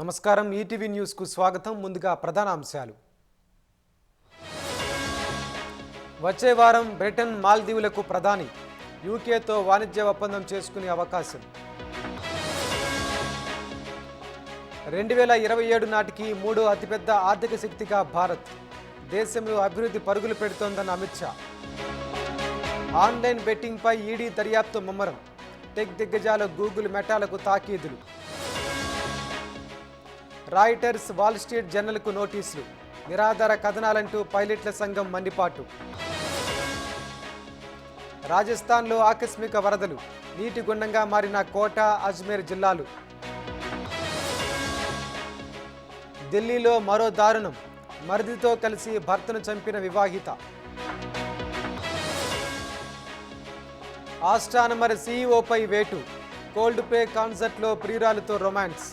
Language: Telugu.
నమస్కారం ఈటీవీ న్యూస్ కు స్వాగతం ముందుగా ప్రధాన అంశాలు వచ్చే వారం బ్రిటన్ మాల్దీవులకు ప్రధాని యూకేతో వాణిజ్య ఒప్పందం చేసుకునే అవకాశం 2027 నాటికి మూడో అతిపెద్ద ఆర్థిక శక్తిగా భారత్ దేశంలో అభివృద్ధి పరుగులు పెడుతోందన్న అమిత్ షా ఆన్లైన్ బెట్టింగ్ పై ఈడీ దర్యాప్తు ముమ్మరం టెక్ దిగ్గజాల గూగుల్ మెటాలకు తాకీదులు రాయిటర్స్ వాల్ స్ట్రీట్ జర్నల్కు నోటీసులు నిరాధార కథనాలంటూ పైలట్ల సంఘం మండిపాటు రాజస్థాన్లో ఆకస్మిక వరదలు నీటి గుండంగా మారిన కోటా అజ్మీర్ జిల్లాలు ఢిల్లీలో మరో దారుణం మరిదితో కలిసి భర్తను చంపిన వివాహిత ఆస్ట్రానమర్ సీఈఓపై వేటు కోల్డ్ ప్లే కాన్సర్ట్లో ప్రియురాలితో రొమాన్స్